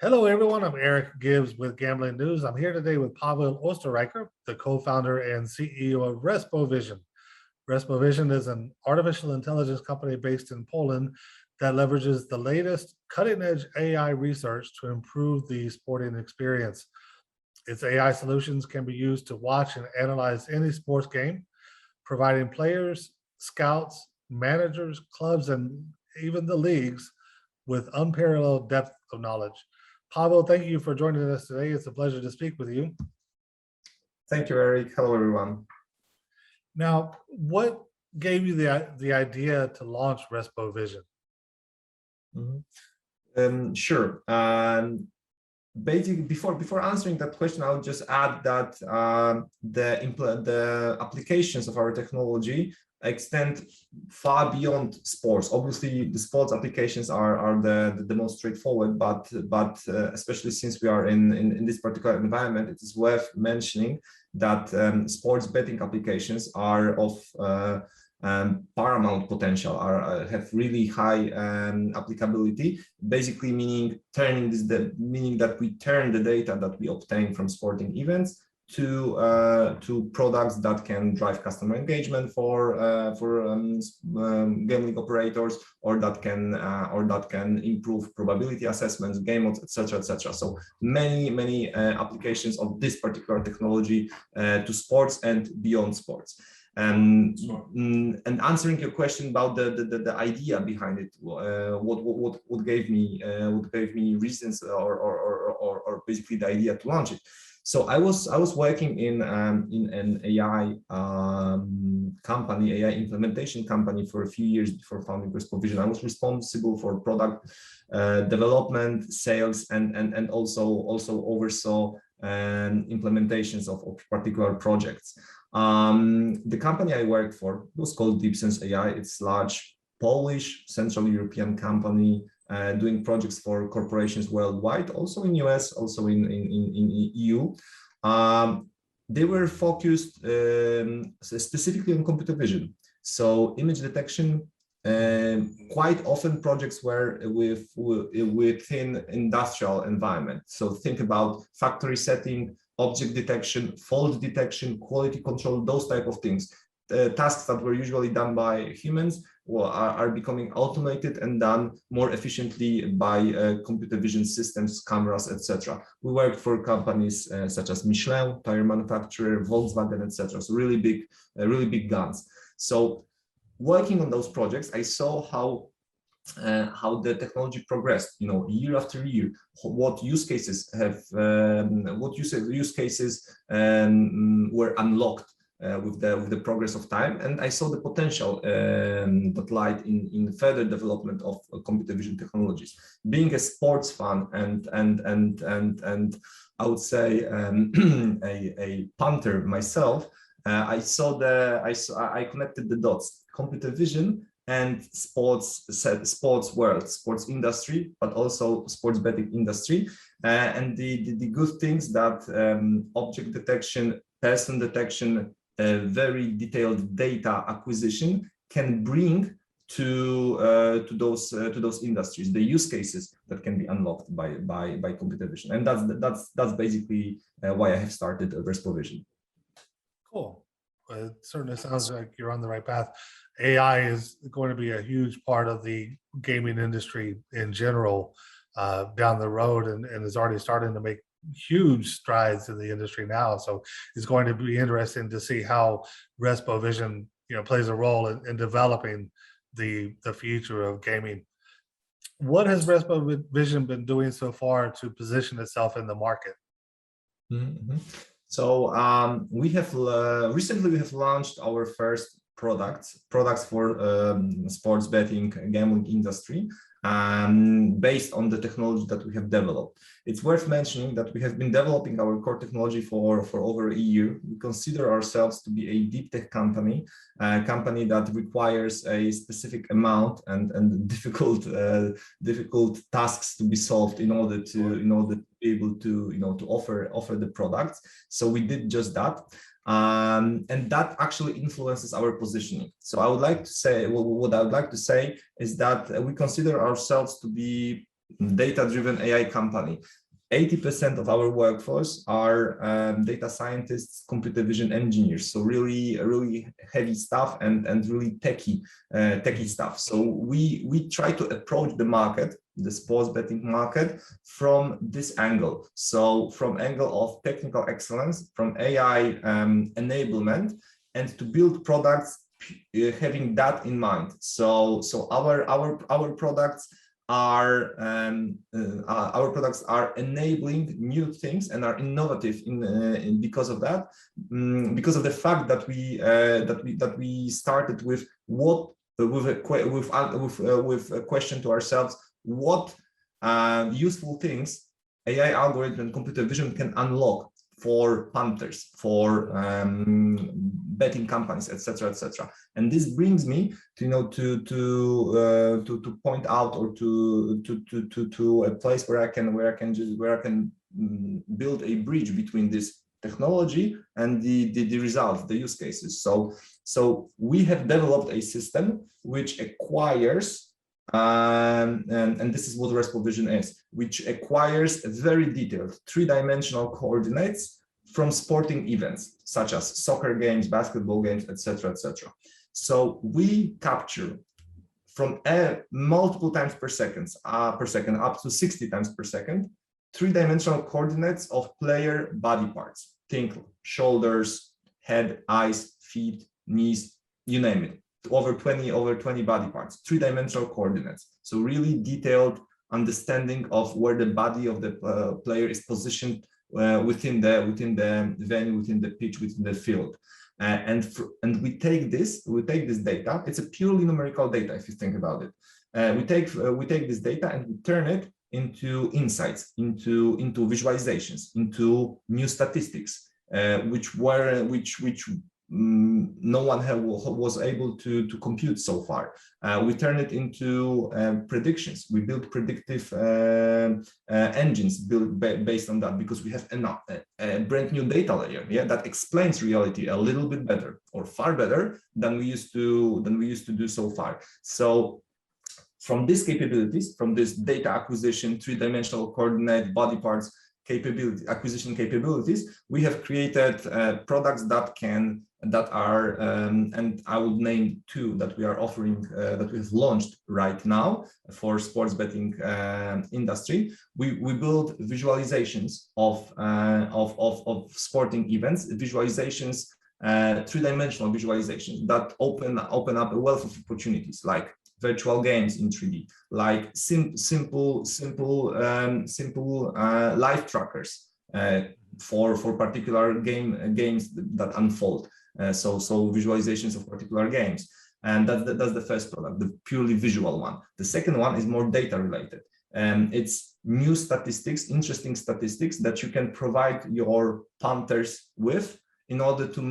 Hello, everyone. I'm Eric Gibbs with Gambling News. I'm here today with Pawel Osterreicher, the co-founder and CEO of Respo.Vision. Respo.Vision is an artificial intelligence company based in Poland that leverages the latest cutting-edge AI research to improve the sporting experience. Its AI solutions can be used to watch and analyze any sports game, providing players, scouts, managers, clubs, and even the leagues with unparalleled depth of knowledge. Pawel, thank you for joining us today. It's a pleasure to speak with you. Thank you, Eric. Hello, everyone. Now, what gave you the idea to launch Respo.Vision? Sure. Basically, before answering that question, I'll just add that the applications of our technology extend far beyond sports. Obviously, the sports applications are the most straightforward, but especially since we are in this particular environment, it is worth mentioning that sports betting applications are of paramount potential, have really high applicability, basically meaning that we turn the data that we obtain from sporting events to products that can drive customer engagement for gambling operators, or that can improve probability assessments, game modes, etc., etc. So many applications of this particular technology to sports and beyond sports. And answering your question about the idea behind it, what gave me reasons or basically the idea to launch it. So I was working in an AI company, AI implementation company, for a few years before founding Respo.Vision. I was responsible for product development, sales, and also oversaw implementations of particular projects. The company I worked for was called DeepSense AI. It's a large Polish Central European company doing projects for corporations worldwide, also in US, also in EU. They were focused specifically on computer vision, so image detection. Quite often projects were within industrial environment. So think about factory setting, object detection, fault detection, quality control, those type of things. Tasks that were usually done by humans are becoming automated and done more efficiently by computer vision systems, cameras, etc. We worked for companies such as Michelin, tire manufacturer, Volkswagen, etc. So really big guns. So working on those projects, I saw how the technology progressed, year after year, what use cases were unlocked with the progress of time, and I saw the potential that lied in further development of computer vision technologies. Being a sports fan and I would say a punter myself, I connected the dots: computer vision and sports world, sports industry, but also sports betting industry, and the good things that object detection, person detection, very detailed data acquisition can bring to those industries, the use cases that can be unlocked by computer vision, and that's basically why I have started Respo.Vision. Cool. It certainly sounds like you're on the right path. AI is going to be a huge part of the gaming industry in general down the road, and is already starting to make huge strides in the industry now. So it's going to be interesting to see how Respo.Vision plays a role in developing the future of gaming. What has Respo.Vision been doing so far to position itself in the market? So we have recently launched our first products for sports betting gambling industry, based on the technology that we have developed. It's worth mentioning that we have been developing our core technology for over a year. We consider ourselves to be a deep tech company, a company that requires a specific amount and difficult tasks to be solved in order to be able to offer the products. So we did just that. And that actually influences our positioning. So I would like to say, what I would like to say is that we consider ourselves to be data-driven AI company. 80% of our workforce are data scientists, computer vision engineers. So really heavy stuff and really techie stuff. So we try to approach the market, the sports betting market, from this angle. So from angle of technical excellence, from AI enablement, and to build products having that in mind. So our products are enabling new things and are innovative in because of that, because of the fact that we started with a question to ourselves: what useful things AI algorithm and computer vision can unlock for punters, for betting companies, etc., etc. And this brings me to to point out, or to a place where I can build a bridge between this technology and the results, the use cases. So we have developed a system which acquires, and this is what Respo.Vision is, which acquires very detailed three-dimensional coordinates from sporting events such as soccer games, basketball games, etc., etc. So we capture from multiple times per second, up to 60 times per second, three-dimensional coordinates of player body parts. Think shoulders, head, eyes, feet, knees, you name it. Over 20 body parts, three-dimensional coordinates. So really detailed understanding of where the body of the player is positioned within the venue, within the pitch, within the field. And we take this data. It's a purely numerical data, if you think about it. We take this data and we turn it into insights, into visualizations, into new statistics, which no one was able to compute so far. We turn it into predictions. We build predictive engines built based on that, because we have a brand new data layer, that explains reality a little bit better, or far better than we used to do so far. So from these capabilities, from this data acquisition, three-dimensional coordinate, body parts acquisition capabilities, we have created products that are, and I would name two that we are offering, that we have launched right now for sports betting industry. We build visualizations of sporting events, visualizations, three-dimensional visualizations that open up a wealth of opportunities, like virtual games in 3D, like simple live trackers for particular games that unfold. So visualizations of particular games, and that's the first product, the purely visual one. The second one is more data related, and it's new statistics, interesting statistics that you can provide your punters with in order to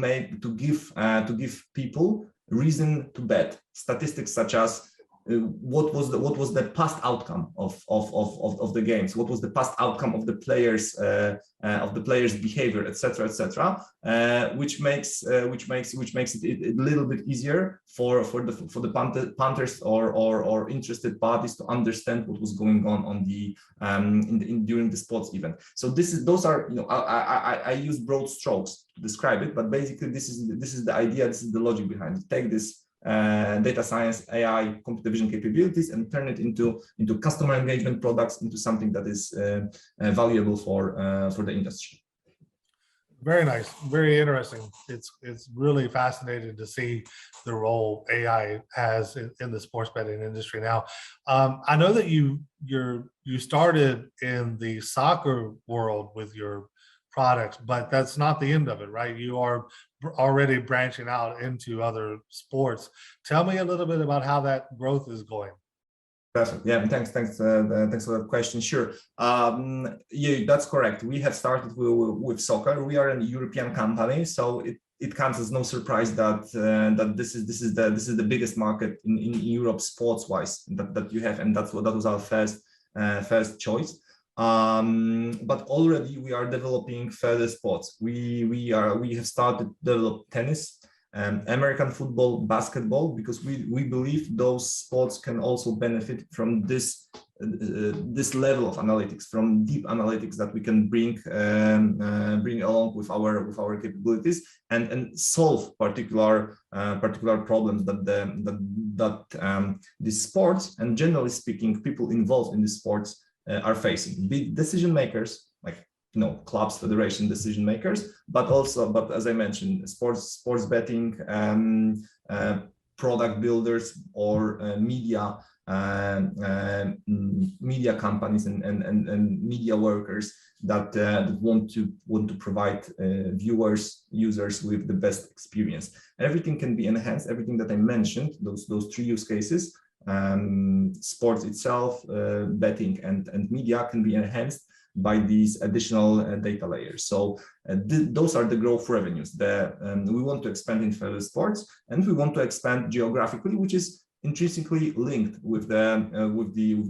give people reason to bet. Statistics such as what was the past outcome of the games, what was the past outcome of the players behavior, etc., which makes it a little bit easier for the punters or interested parties to understand what was going on during the sports event. So those are, I use broad strokes to describe it, but basically this is the idea, this is the logic behind it. Take this data science, AI, computer vision capabilities and turn it into customer engagement products, into something that is valuable for the industry. Very nice, very interesting. It's really fascinating to see the role AI has in the sports betting industry now. I know that you started in the soccer world with your products, but that's not the end of it, right? You are already branching out into other sports. Tell me a little bit about how that growth is going. Perfect. Yeah, thanks for that question. Sure. Yeah, that's correct. We have started with soccer. We are a European company, so it comes as no surprise that this is the biggest market in Europe sports wise that you have, and that was our first choice. But already we are developing further sports. We have started to develop tennis. American football, basketball, because we believe those sports can also benefit from this level of analytics, from deep analytics that we can bring along with our capabilities and solve particular problems that these sports, and generally speaking, people involved in these sports are facing. Be it decision makers, like clubs, federation decision makers, but as I mentioned, sports betting, product builders, or media companies and media workers that want to provide viewers, users with the best experience. Everything can be enhanced. Everything that I mentioned, those three use cases, sports itself, betting, and media, can be enhanced by these additional data layers. So those are the growth revenues. We want to expand in further sports, and we want to expand geographically, which is intrinsically linked with the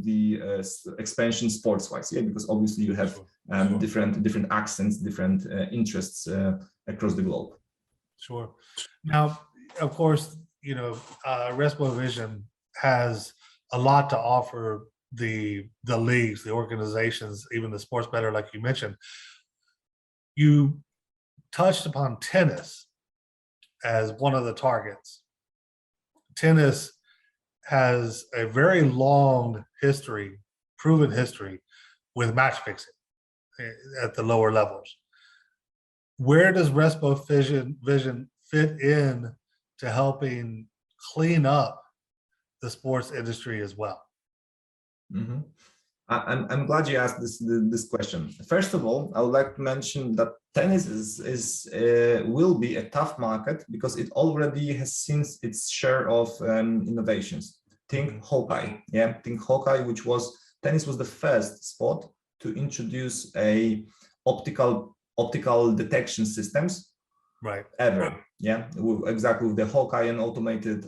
expansion sports-wise. Yeah, because obviously you have different accents, different interests across the globe. Sure. Now, of course, Respo.Vision has a lot to offer the leagues, the organizations, even the sports bettor, like you mentioned. You touched upon tennis as one of the targets. Tennis has a very long history, proven history, with match fixing at the lower levels. Where does Respo.Vision fit in to helping clean up the sports industry as well? Mm-hmm. I'm glad you asked this question. First of all, I would like to mention that tennis will be a tough market because it already has seen its share of innovations. Think Hawkeye, yeah. Think Hawkeye, tennis was the first sport to introduce a optical detection systems, right, ever. Yeah, exactly, with the Hawkeye and automated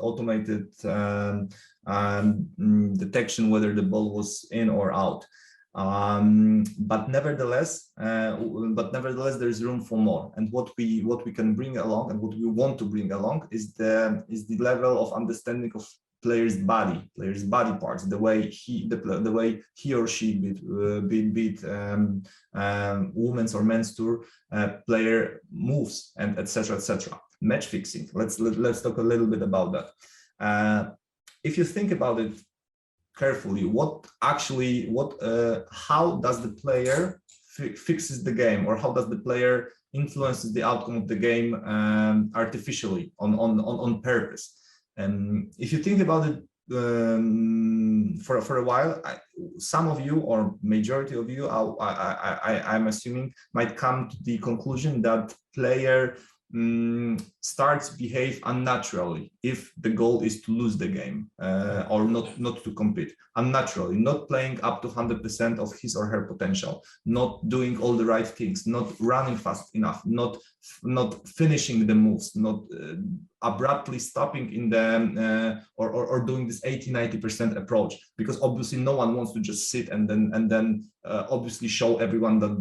detection whether the ball was in or out. But nevertheless, there is room for more. And what we can bring along, and what we want to bring along, is the level of understanding of player's body parts, the way he or she, be it women's or men's tour, player moves, and etc. Match fixing. Let's talk a little bit about that. If you think about it carefully, how does the player fixes the game, or how does the player influences the outcome of the game artificially, on purpose? And if you think about it for a while, some of you, or majority of you, I'm assuming, might come to the conclusion that player starts to behave unnaturally if the goal is to lose the game, or not to compete. Unnaturally, not playing up to 100% of his or her potential, not doing all the right things, not running fast enough, not finishing the moves, not abruptly stopping in the or doing this 80-90% approach, because obviously no one wants to just sit and then obviously show everyone that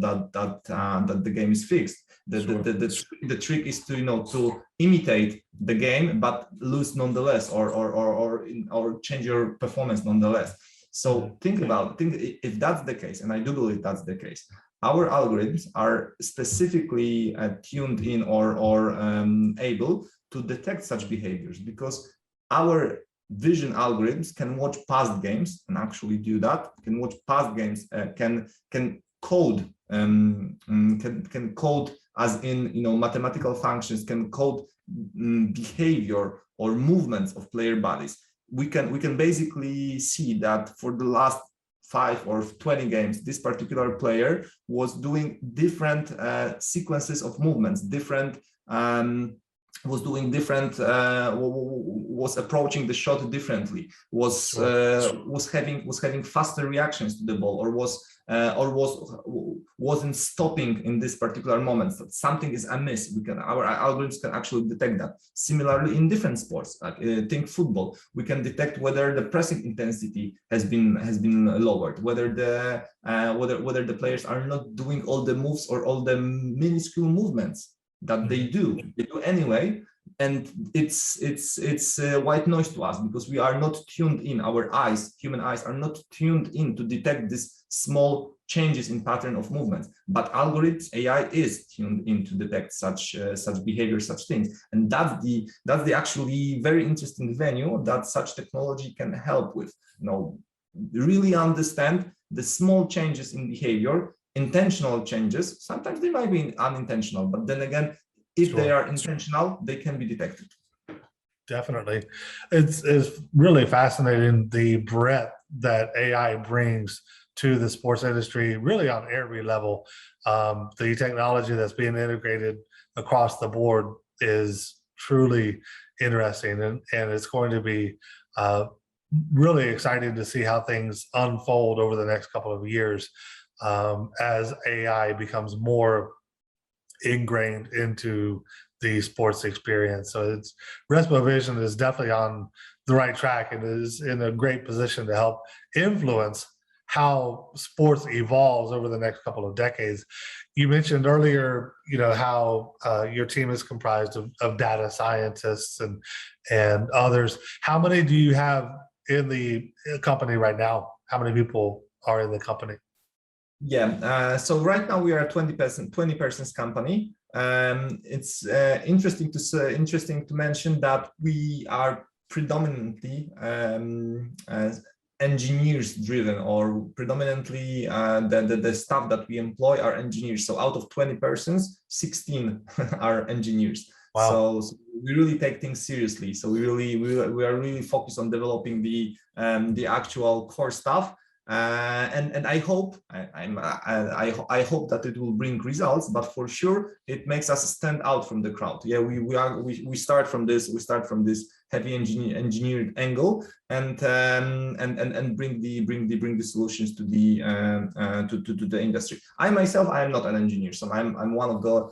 the game is fixed. The trick is to imitate the game but lose nonetheless, or change your performance nonetheless. So think if that's the case, and I do believe that's the case. Our algorithms are specifically tuned in or able to detect such behaviors, because our vision algorithms can watch past games and actually do that. Can watch past games, can code, can code, as in mathematical functions, can code behavior or movements of player bodies. We can basically see that for the last 5 or 20 games, this particular player was doing different sequences of movements, was approaching the shot differently, was having faster reactions to the ball, or wasn't stopping in this particular moment. So something is amiss. Our algorithms can actually detect that. Similarly, in different sports, like think football, we can detect whether the pressing intensity has been lowered, whether the players are not doing all the moves or all the minuscule movements that they do anyway, and it's white noise to us because we are not tuned in. Our eyes, human eyes, are not tuned in to detect these small changes in pattern of movement. But algorithms, AI is tuned in to detect such behavior, such things, and that's the actually very interesting venue that such technology can help with. Really understand the small changes in behavior, intentional changes. Sometimes they might be unintentional, but then again, if they are intentional, they can be detected. Definitely. It's really fascinating the breadth that AI brings to the sports industry, really on every level. The technology that's being integrated across the board is truly interesting, and it's going to be really exciting to see how things unfold over the next couple of years as AI becomes more ingrained into the sports experience. So it's Respo.Vision is definitely on the right track and is in a great position to help influence how sports evolves over the next couple of decades. You mentioned earlier, how your team is comprised of data scientists and others. How many do you have in the company right now? How many people are in the company? Yeah, so right now we are a 20 persons company. It's interesting to mention that we are predominantly engineers driven, or predominantly the staff that we employ are engineers. So out of 20 persons, 16 are engineers. Wow. So we really take things seriously. So we are really focused on developing the actual core stuff. And I hope I hope that it will bring results, but for sure it makes us stand out from the crowd. Yeah, we start from this heavy engineered angle and bring the solutions to the industry. I myself, I am not an engineer, so I'm one of the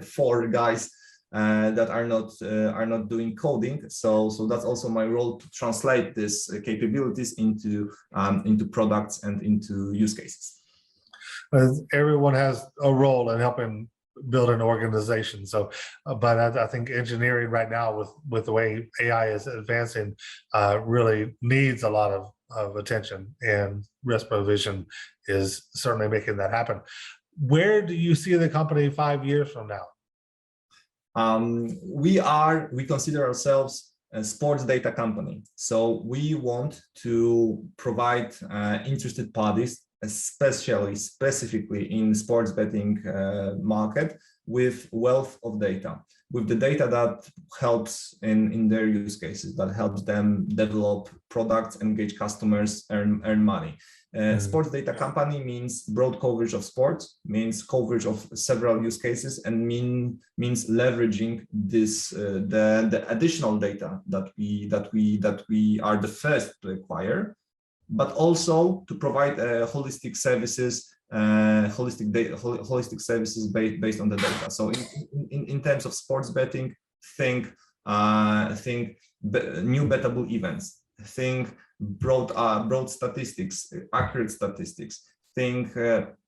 4 guys that are not doing coding. So that's also my role, to translate these capabilities into products and into use cases. Everyone has a role in helping build an organization. So, but I think engineering right now, with the way AI is advancing, really needs a lot of attention, and Respo.Vision is certainly making that happen. Where do you see the company 5 years from now? We consider ourselves a sports data company. So we want to provide interested parties, specifically in sports betting market, with wealth of data, with the data that helps in their use cases, that helps them develop products, engage customers, earn money. Sports data company means broad coverage of sports, means coverage of several use cases, and means leveraging this the additional data that we are the first to acquire, but also to provide holistic services, holistic services based on the data. So in terms of sports betting, think new bettable events, think broad statistics, accurate statistics, think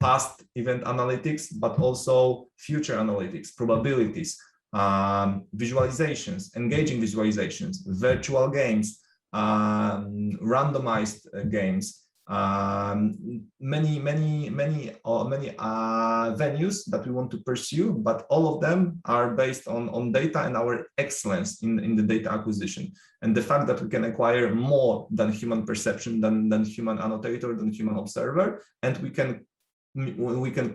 past event analytics, but also future analytics, probabilities, visualizations, engaging visualizations, virtual games, randomized games, many venues that we want to pursue, but all of them are based on data and our excellence in the data acquisition, and the fact that we can acquire more than human perception, than human annotator, than human observer, and we can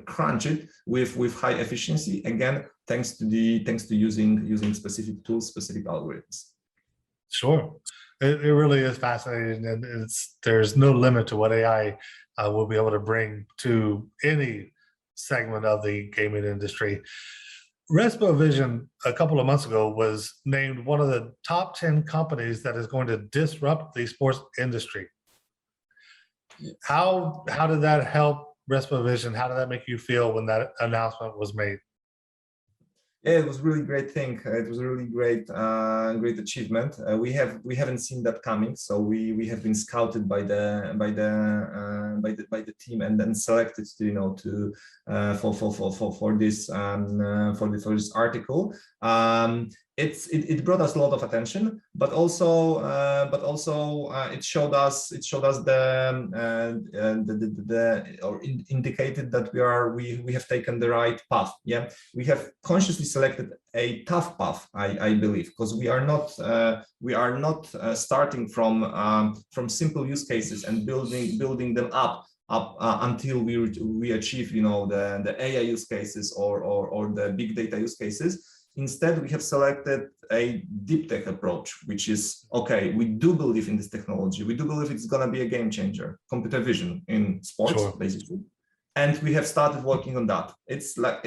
crunch it with high efficiency, again thanks to using specific tools, specific algorithms. Sure. It really is fascinating, and there's no limit to what AI will be able to bring to any segment of the gaming industry. Respo.Vision, a couple of months ago, was named one of the top 10 companies that is going to disrupt the sports industry. How did that help Respo.Vision? How did that make you feel when that announcement was made? Yeah, it was really great thing. It was a really great achievement. We haven't seen that coming, so we have been scouted by the team and then selected to for this article. It brought us a lot of attention, but also it showed us indicated that we have taken the right path. Yeah, we have consciously selected a tough path, I believe, because we are not starting from simple use cases and building them up until we achieve the AI use cases or the big data use cases. Instead, we have selected a deep tech approach, which is, okay, we do believe in this technology. We do believe it's going to be a game changer, computer vision in sports, Sure. basically. And we have started working on that. It's a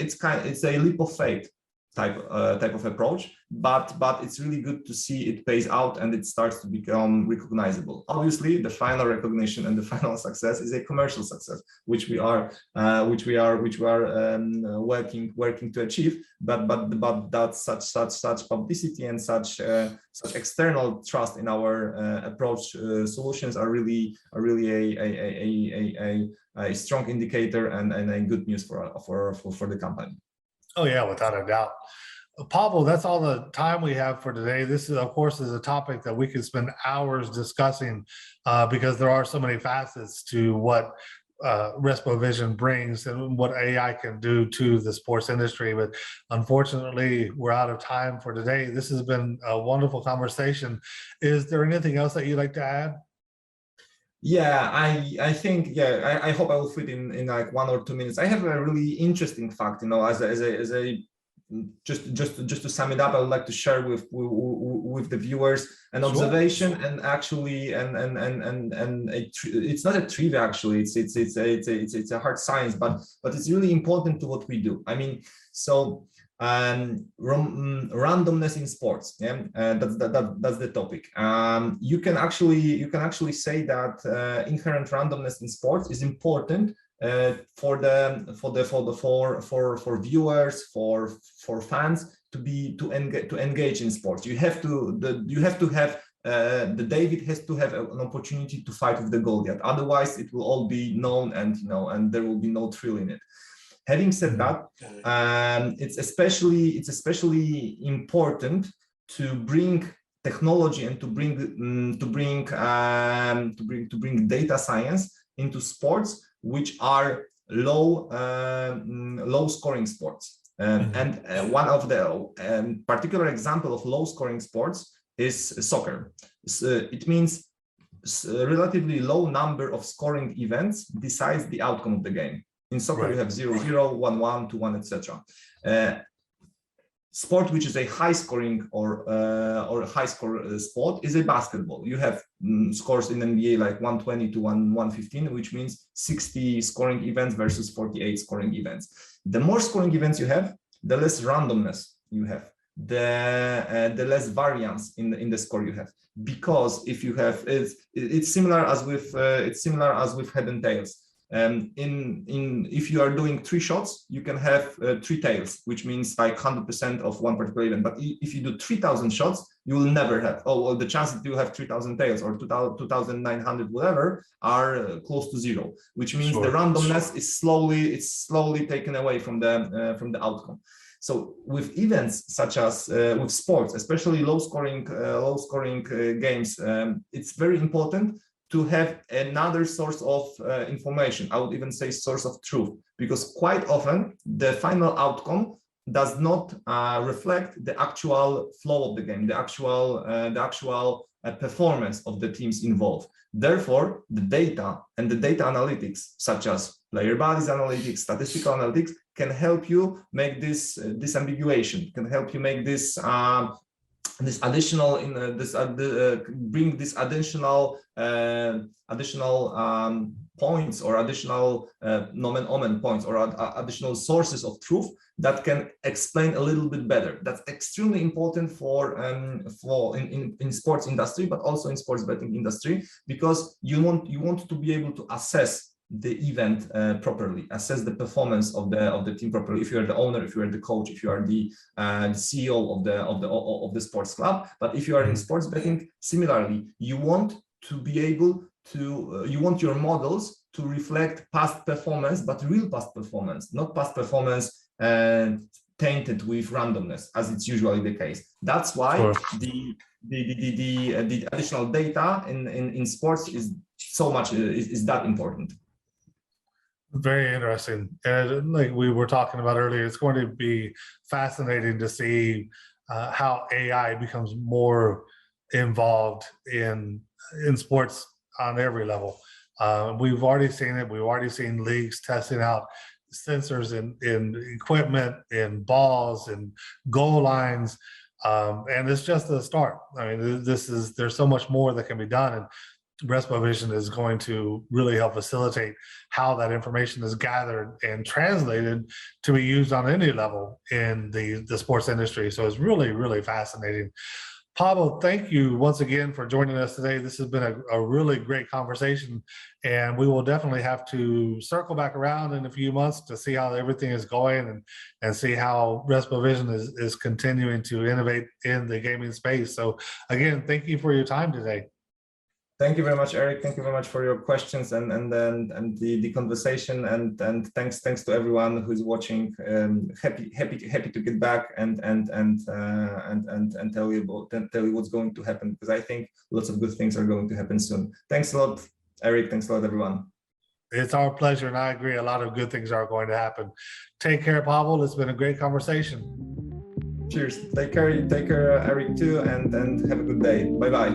leap of faith type of approach, but it's really good to see it pays out and it starts to become recognizable. Obviously, the final recognition and the final success is a commercial success, which we are working to achieve. But that's such publicity and such external trust in our approach solutions are really a strong indicator and a good news for the company. Oh yeah, without a doubt. Pawel, that's all the time we have for today. This is, of course, is a topic that we could spend hours discussing because there are so many facets to what Respo.Vision brings and what AI can do to the sports industry. But unfortunately, we're out of time for today. This has been a wonderful conversation. Is there anything else that you'd like to add? Yeah, I think, yeah, I hope I will fit in like 1 or 2 minutes. I have a really interesting fact, as a just to sum it up, I would like to share with the viewers an observation. Sure. And actually it's not a trivia, actually, it's a hard science, but it's really important to what we do. I mean, so randomness in sports, yeah, that's the topic. You can actually say that inherent randomness in sports is important for viewers, for fans to engage in sports. You have to have the David has to have an opportunity to fight with the Goliath. Otherwise, it will all be known and there will be no thrill in it. Having said that, it's especially important to bring technology and to bring data science into sports which are low scoring sports. And one of the particular example of low scoring sports is soccer. It means relatively low number of scoring events decides the outcome of the game. In soccer, right. You have 0-0, 1-1, 2-1, etc. Sport which is a high scoring or a high score sport is a basketball. You have scores in NBA like 120 to 115, which means 60 scoring events versus 48 scoring events. The more scoring events you have, the less randomness you have, the less variance in the score you have. Because if you have, it's similar as with head and tails. If you are doing 3 shots, you can have 3 tails, which means like 100% of one particular event. But if you do 3,000 shots, you will never have, the chances that you have 3,000 tails or 2,900 whatever are close to 0, which means the randomness is slowly taken away from the outcome. So with events such as with sports, especially low scoring games, it's very important to have another source of information. I would even say source of truth, because quite often the final outcome does not reflect the actual flow of the game, the actual performance of the teams involved. Therefore, the data and the data analytics, such as player bodies analytics, statistical analytics, can help you make this disambiguation, can help you make this additional bring this additional points or additional nomen omen points or additional sources of truth that can explain a little bit better. That's extremely important for in sports industry, but also in sports betting industry, because you want to be able to assess the event properly, assess the performance of the team properly. If you are the owner, if you are the coach, if you are the CEO of the sports club. But if you are in sports betting, similarly, you want to be able to you want your models to reflect past performance, but real past performance, not past performance tainted with randomness, as it's usually the case. That's why the additional data in sports is so much is that important. Very interesting. And like we were talking about earlier, it's going to be fascinating to see how AI becomes more involved in sports on every level. We've already seen it. We've already seen leagues testing out sensors in equipment, in balls, in goal lines. And it's just the start. I mean, there's so much more that can be done. And Respo.Vision is going to really help facilitate how that information is gathered and translated to be used on any level in the sports industry. So it's really, really fascinating. Pawel, thank you once again for joining us today. This has been a really great conversation, and we will definitely have to circle back around in a few months to see how everything is going and see how Respo.Vision is continuing to innovate in the gaming space. So again, thank you for your time today. Thank you very much, Eric. Thank you very much for your questions and the conversation, and thanks to everyone who's watching. Happy to get back and tell you what's going to happen, because I think lots of good things are going to happen soon. Thanks a lot, Eric. Thanks a lot, everyone. It's our pleasure, and I agree. A lot of good things are going to happen. Take care, Pawel. It's been a great conversation. Cheers. Take care, Eric, too, and have a good day. Bye bye.